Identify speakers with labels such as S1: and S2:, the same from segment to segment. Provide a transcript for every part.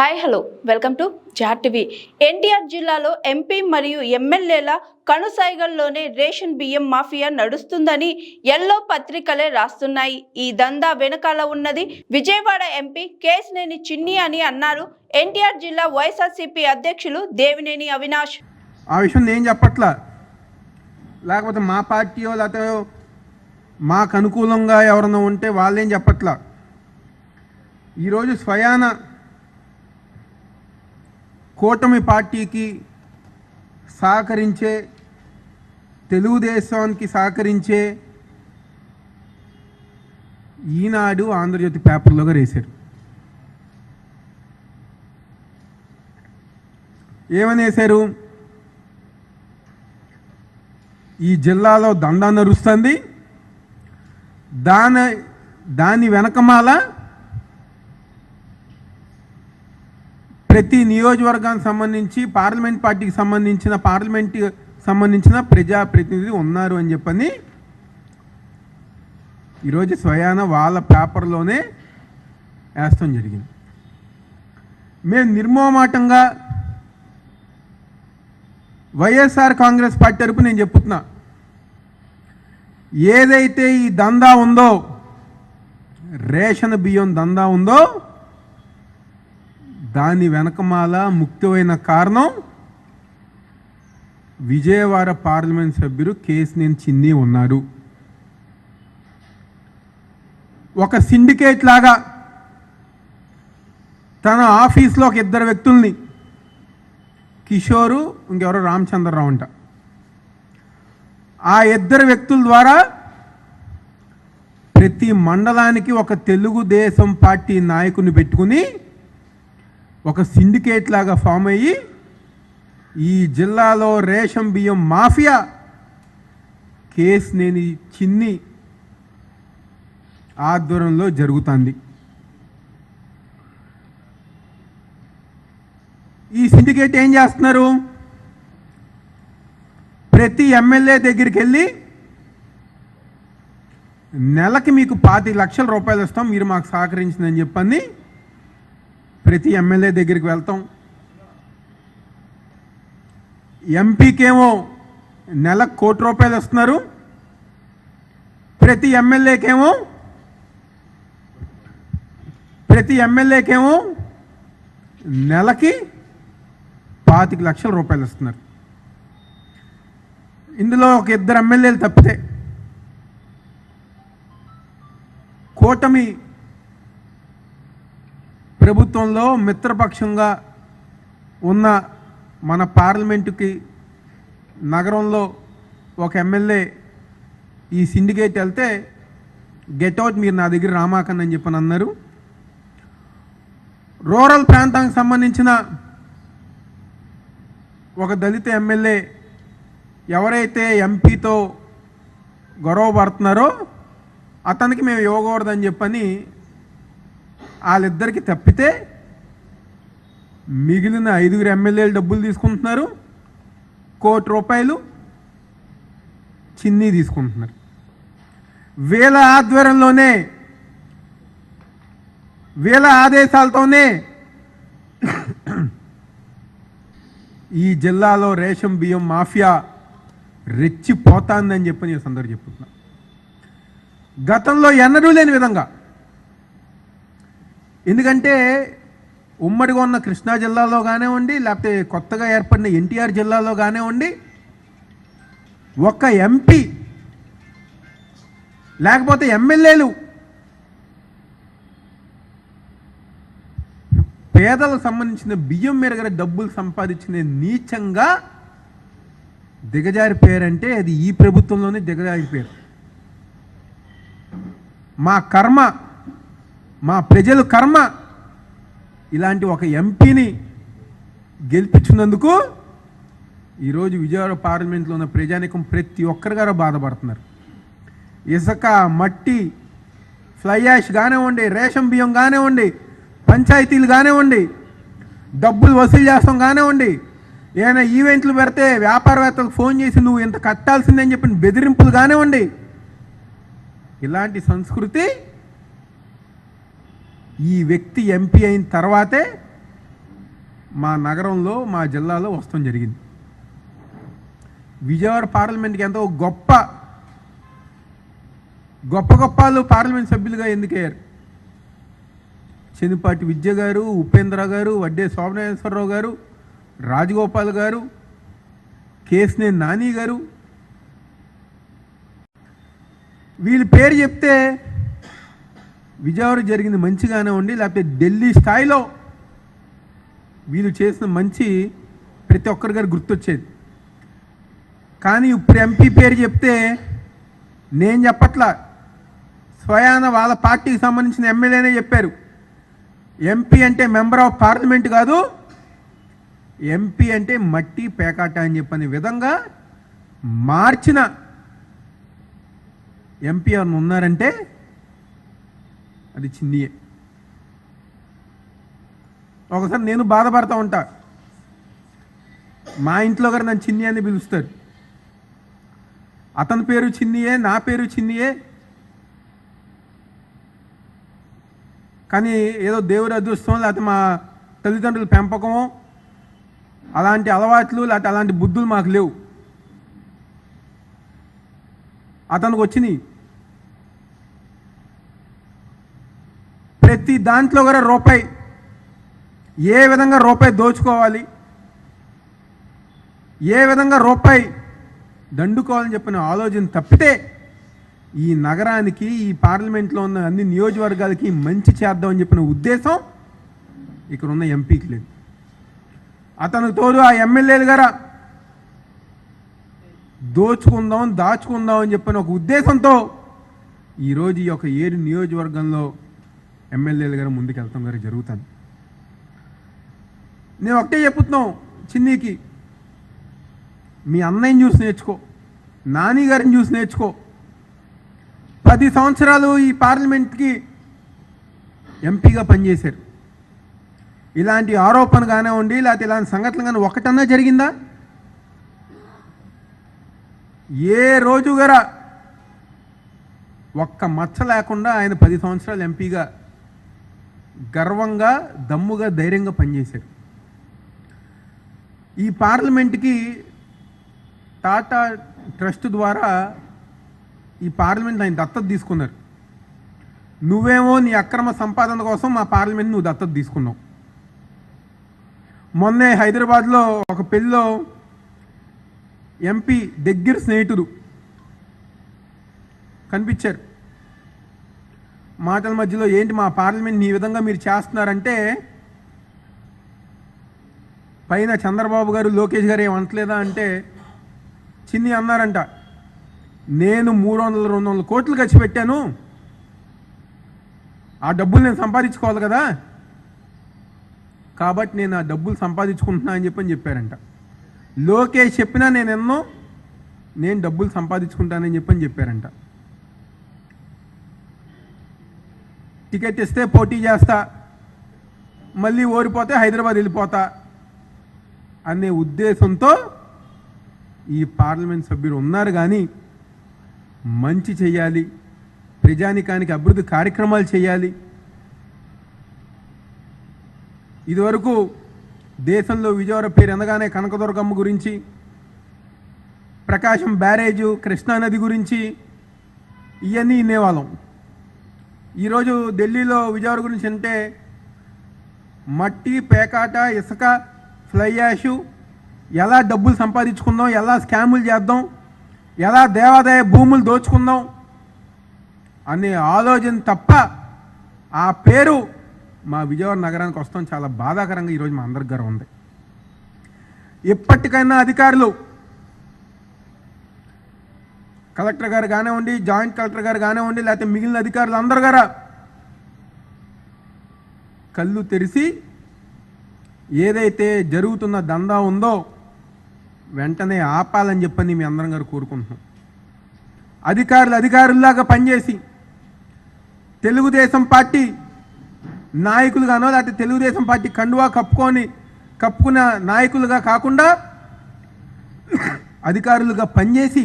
S1: Hi hello welcome to జాట్ TV. NTR జిల్లాలో MP మరియు ఎమ్మెల్యేల కనుసైగల్లోనే రేషన్ బియ్యం మాఫియా నడుస్తుందని ఎల్లో పత్రికలే రాస్తున్నాయి. ఈ దందా వెనకాల ఉన్నది విజయవాడ ఎంపీ కేశినేని చిన్ని అని అన్నారు ఎన్టీఆర్ జిల్లా వైఎస్ఆర్సీపీ అధ్యక్షులు దేవినేని అవినాష్.
S2: ఆ విషయం నేను చెప్పట్లా, లేకపోతే మా పార్టీయో లేకపోతే మాకు అనుకూలంగా ఎవరైనా ఉంటే వాళ్ళేం చెప్పట్లా. ఈరోజు స్వయాన కూటమి పార్టీకి సహకరించే, తెలుగుదేశానికి సహకరించే ఈనాడు, ఆంధ్రజ్యోతి పేపర్లోగా వేశారు. ఏమని వేశారు? ఈ జిల్లాలో దందా నడుస్తుంది, దాని వెనకమాల ప్రతి నియోజకవర్గానికి సంబంధించి పార్లమెంట్ పార్టీకి సంబంధించిన ప్రజాప్రతినిధి ఉన్నారు అని చెప్పని ఈరోజు స్వయాన వాళ్ళ పేపర్లోనే వేస్తాం జరిగింది. మేము నిర్మోహమాటంగా వైఎస్ఆర్ కాంగ్రెస్ పార్టీ తరపు నేను చెప్తున్నా, ఏదైతే ఈ దందా ఉందో, రేషన్ బియ్యం దందా ఉందో, దాని వెనకమాల ముఖ్యమైన కారణం విజయవాడ పార్లమెంట్ సభ్యుడు కేశినేని చిన్ని ఉన్నారు. ఒక సిండికేట్ లాగా తన ఆఫీస్లో ఒక ఇద్దరు వ్యక్తుల్ని, కిషోరు ఇంకెవరో రామచంద్రరావు అంట, ఆ ఇద్దరు వ్యక్తుల ద్వారా ప్రతి మండలానికి ఒక తెలుగుదేశం పార్టీ నాయకుని పెట్టుకుని ఒక సిండికేట్ లాగా ఫామ్ అయ్యి ఈ జిల్లాలో రేషన్ బియ్యం మాఫియా కేశినేని చిన్ని ఆధ్వర్యంలో జరుగుతుంది. ఈ సిండికేట్ ఏం చేస్తున్నారు? ప్రతి ఎమ్మెల్యే దగ్గరికి వెళ్ళి నెలకి మీకు 25 లక్షల రూపాయలు ఇస్తాం, మీరు మాకు సహకరించిందని చెప్పని ప్రతి ఎమ్మెల్యే దగ్గరికి వెళ్తాం. ఎంపీకేమో నెలకు 1 కోటి రూపాయలు ఇస్తున్నారు, ప్రతి ఎమ్మెల్యేకేమో నెలకి 25 లక్షల రూపాయలు ఇస్తున్నారు. ఇందులో ఒక ఇద్దరు ఎమ్మెల్యేలు తప్పితే కూటమి ప్రభుత్వంలో మిత్రపక్షంగా ఉన్న మన పార్లమెంటుకి నగరంలో ఒక ఎమ్మెల్యే ఈ సిండికేట్ వెళ్తే గెట్అవుట్, మీరు నా దగ్గర రామాకన్ అని చెప్పని అన్నారు. రూరల్ ప్రాంతానికి సంబంధించిన ఒక దళిత ఎమ్మెల్యే ఎవరైతే ఎంపీతో గొడవ పడుతున్నారో అతనికి మేము ఇవ్వకూడదని చెప్పని వాళ్ళిద్దరికి తప్పితే మిగిలిన 5 ఎమ్మెల్యేలు డబ్బులు తీసుకుంటున్నారు, 1 కోటి రూపాయలు చిన్ని తీసుకుంటున్నారు. వీళ్ళ ఆధ్వర్యంలోనే, వీళ్ళ ఆదేశాలతోనే ఈ జిల్లాలో రేషన్ బియ్యం మాఫియా రెచ్చిపోతాందని చెప్పని అందరూ చెప్తున్నా. గతంలో ఎన్నడూ లేని విధంగా, ఎందుకంటే ఉమ్మడిగా ఉన్న కృష్ణా జిల్లాలో కానివ్వండి, లేకపోతే కొత్తగా ఏర్పడిన ఎన్టీఆర్ జిల్లాలో కానివ్వండి, ఒక్క ఎంపీ లేకపోతే ఎమ్మెల్యేలు పేదలకు సంబంధించిన బియ్యం మెరుగర డబ్బులు సంపాదించిన నీచంగా దిగజారిపోయారంటే అది ఈ ప్రభుత్వంలోనే దిగజారిపోయారు. మా కర్మ, మా ప్రజల కర్మ ఇలాంటి ఒక ఎంపీని గెలిపించినందుకు ఈరోజు విజయవాడ పార్లమెంట్లో ఉన్న ప్రజానికం ప్రతి ఒక్కరిగారో బాధపడుతున్నారు. ఇసుక, మట్టి, ఫ్లై యాష్ కానివ్వండి, రేషన్ బియ్యం కానివ్వండి, పంచాయతీలు కానివ్వండి, డబ్బులు వసూలు చేస్తాం కానివ్వండి, ఏమైనా ఈవెంట్లు పెడితే వ్యాపారవేత్తలకు ఫోన్ చేసి నువ్వు ఇంత కట్టాల్సిందని చెప్పిన బెదిరింపులు కానివ్వండి, ఇలాంటి సంస్కృతి ఈ వ్యక్తి ఎంపీ అయిన తర్వాతే మా నగరంలో మా జిల్లాలో వస్తాం జరిగింది. విజయవాడ పార్లమెంట్కి ఎంతో గొప్ప వాళ్ళు పార్లమెంట్ సభ్యులుగా ఎన్నికయ్యారు. చెన్నిపాటి విద్య గారు, ఉపేంద్ర గారు, వడ్డే శోభనేశ్వరరావు గారు, రాజగోపాల్ గారు, కేసినేని నాని గారు. వీళ్ళ పేరు చెప్తే విజయవాడ జరిగింది మంచిగానే ఉండి, లేకపోతే ఢిల్లీ స్థాయిలో వీళ్ళు చేసిన మంచి ప్రతి ఒక్కరి గారు గుర్తొచ్చేది. కానీ ఇప్పుడు ఎంపీ పేరు చెప్తే నేను చెప్పట్లా, స్వయాన వాళ్ళ పార్టీకి సంబంధించిన ఎమ్మెల్యేనే చెప్పారు. ఎంపీ అంటే మెంబర్ ఆఫ్ పార్లమెంట్ కాదు, ఎంపీ అంటే మట్టి పేకాట అని చెప్పని విధంగా మార్చిన ఎంపీ అని ఉన్నారంటే అది చిన్నియే. ఒకసారి నేను బాధపడతా ఉంటా, మా ఇంట్లో గారు నన్ను చిన్ని అని పిలుస్తారు. అతని పేరు చిన్నియే, నా పేరు చిన్నియే. కానీ ఏదో దేవుడి అదృష్టం, లేకపోతే మా తల్లిదండ్రుల పెంపకమో అలాంటి అలవాట్లు లేకపోతే అలాంటి బుద్ధులు మాకు లేవు. అతనికి వచ్చినాయి. ప్రతి దాంట్లో కూడా రూపాయి, ఏ విధంగా రూపాయి దోచుకోవాలి, ఏ విధంగా రూపాయి దండుకోవాలని చెప్పిన ఆలోచన తప్పితే ఈ నగరానికి, ఈ పార్లమెంట్లో ఉన్న అన్ని నియోజకవర్గాలకి మంచి చేద్దామని చెప్పిన ఉద్దేశం ఇక్కడ ఉన్న ఎంపీకి లేదు. అతనికి తోడు ఆ ఎమ్మెల్యేలు గారా దోచుకుందాం, దాచుకుందాం అని చెప్పిన ఒక ఉద్దేశంతో ఈరోజు ఈ యొక్క 7 నియోజకవర్గంలో ఎమ్మెల్యేలు గారు ముందుకెళ్తాం గారు జరుగుతుంది. నేను ఒకటే చెప్తున్నాం చిన్నీకి, మీ అన్నయ్యని చూసి నేర్చుకో, నాని గారిని చూసి నేర్చుకో. 10 సంవత్సరాలు ఈ పార్లమెంట్కి ఎంపీగా పనిచేశారు. ఇలాంటి ఆరోపణ కానివ్వండి, లేకపోతే ఇలాంటి సంఘటనలు కానీ ఒకటన్నా జరిగిందా? ఏ రోజు గారా ఒక్క మచ్చ లేకుండా ఆయన 10 సంవత్సరాలు ఎంపీగా గర్వంగా, దమ్ముగా, ధైర్యంగా పనిచేశారు. ఈ పార్లమెంట్కి టాటా ట్రస్ట్ ద్వారా ఈ పార్లమెంట్ ఆయన దత్తత తీసుకున్నారు. నువ్వేమో నీ అక్రమ సంపాదన కోసం మా పార్లమెంట్ నువ్వు దత్తత తీసుకున్నావు. మొన్నే హైదరాబాద్లో ఒక పెళ్ళిలో ఎంపీ దగ్గర స్నేహితుడు కనిపించారు. మాటల మధ్యలో ఏంటి మా పార్లమెంట్ ఈ విధంగా మీరు చేస్తున్నారంటే పైన చంద్రబాబు గారు, లోకేష్ గారు ఏమంటలేదా అంటే చిన్ని అన్నారంట, నేను 300-200 కోట్లు ఖర్చు పెట్టాను, ఆ డబ్బులు నేను సంపాదించుకోవాలి కదా, కాబట్టి నేను ఆ డబ్బులు సంపాదించుకుంటున్నా అని చెప్పారంట. లోకేష్ చెప్పినా నేను డబ్బులు సంపాదించుకుంటానని చెప్పారంట. టికెట్ ఇస్తే పోటీ చేస్తా, మళ్ళీ ఓడిపోతే హైదరాబాద్ వెళ్ళిపోతా అనే ఉద్దేశంతో ఈ పార్లమెంట్ సభ్యులు ఉన్నారు. కానీ మంచి చేయాలి, ప్రజానికానికి అభివృద్ధి కార్యక్రమాలు చేయాలి. ఇదివరకు దేశంలో విజయవాడ పేరు ఎనగానే కనకదుర్గమ్మ గురించి, ప్రకాశం బ్యారేజు, కృష్ణానది గురించి ఇవన్నీ వినేవాళ్ళం. ఈరోజు ఢిల్లీలో విజయవాడ గురించి అంటే మట్టి, పేకాట, ఇసుక, ఫ్లై యాషు, ఎలా డబ్బులు సంపాదించుకుందాం, ఎలా స్కాములు చేద్దాం, ఎలా దేవాదాయ భూములు దోచుకుందాం అనే ఆలోచన తప్ప ఆ పేరు మా విజయవాడ నగరానికి వస్తాం చాలా బాధాకరంగా ఈరోజు మా అందరికి గారు ఉంది. ఎప్పటికైనా అధికారులు, కలెక్టర్ గారు కానివ్వండి, జాయింట్ కలెక్టర్ గారు కానివ్వండి, లేకపోతే మిగిలిన అధికారులు అందరు గారా కళ్ళు తెరిచి ఏదైతే జరుగుతున్న దందా ఉందో వెంటనే ఆపాలని చెప్పని మీ అందరం గారు కోరుకుంటున్నాం. అధికారుల్లాగా పనిచేసి తెలుగుదేశం పార్టీ నాయకులుగానో లేకపోతే తెలుగుదేశం పార్టీ కండువా కప్పుకున్న నాయకులుగా కాకుండా అధికారులుగా పనిచేసి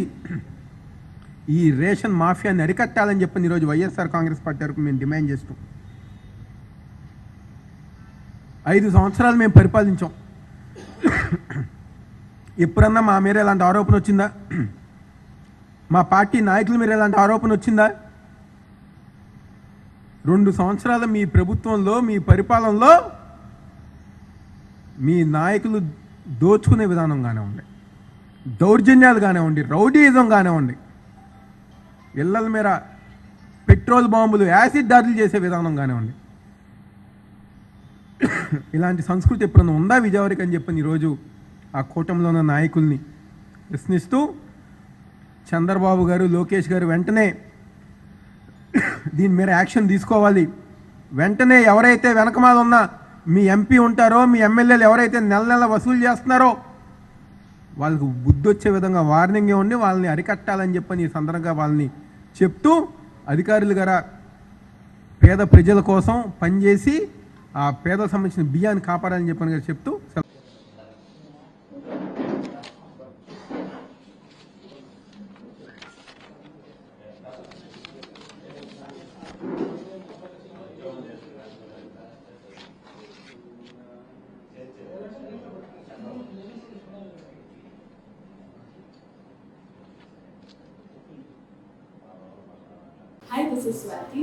S2: ఈ రేషన్ మాఫియాని అరికట్టాలని చెప్పని ఈరోజు వైఎస్ఆర్ కాంగ్రెస్ పార్టీ వరకు మేము డిమాండ్ చేస్తాం. 5 సంవత్సరాలు మేము పరిపాలించాం. ఎప్పుడన్నా మా మీద ఇలాంటి ఆరోపణ వచ్చిందా? మా పార్టీ నాయకుల మీద ఇలాంటి ఆరోపణ వచ్చిందా? 2 సంవత్సరాల మీ ప్రభుత్వంలో, మీ పరిపాలనలో మీ నాయకులు దోచుకునే విధానం కానివ్వండి, దౌర్జన్యాలు కానివ్వండి, రౌడీయిజం కానివ్వండి, ఇళ్ళల మీద పెట్రోల్ బాంబులు, యాసిడ్ దాడులు చేసే విధానం కానివ్వండి, ఇలాంటి సంస్కృతి ఎప్పుడన్నా ఉందా విజయవాడకి అని చెప్పని ఈరోజు ఆ కూటమిలో ఉన్న నాయకుల్ని ప్రశ్నిస్తూ చంద్రబాబు గారు, లోకేష్ గారు వెంటనే దీని మీద యాక్షన్ తీసుకోవాలి. వెంటనే ఎవరైతే వెనకమాల ఉన్న మీ ఎంపీ ఉంటారో, మీ ఎమ్మెల్యేలు ఎవరైతే నెల నెల వసూలు చేస్తున్నారో వాళ్ళకు బుద్ధి వచ్చే విధంగా వార్నింగ్ ఇవ్వండి, వాళ్ళని అరికట్టాలని చెప్పని ఈ సందర్భంగా వాళ్ళని చెప్తూ, అధికారులు గారా పేద ప్రజల కోసం పనిచేసి ఆ పేదలకు సంబంధించిన బియ్యాన్ని కాపాడాలని చెప్పని చెప్తూ
S3: Hi, this is Swati.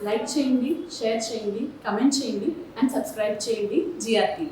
S3: Like చేయండి, షేర్ చేయండి, కమెంట్ చేయండి అండ్ సబ్స్క్రైబ్ చేయండి GRTV.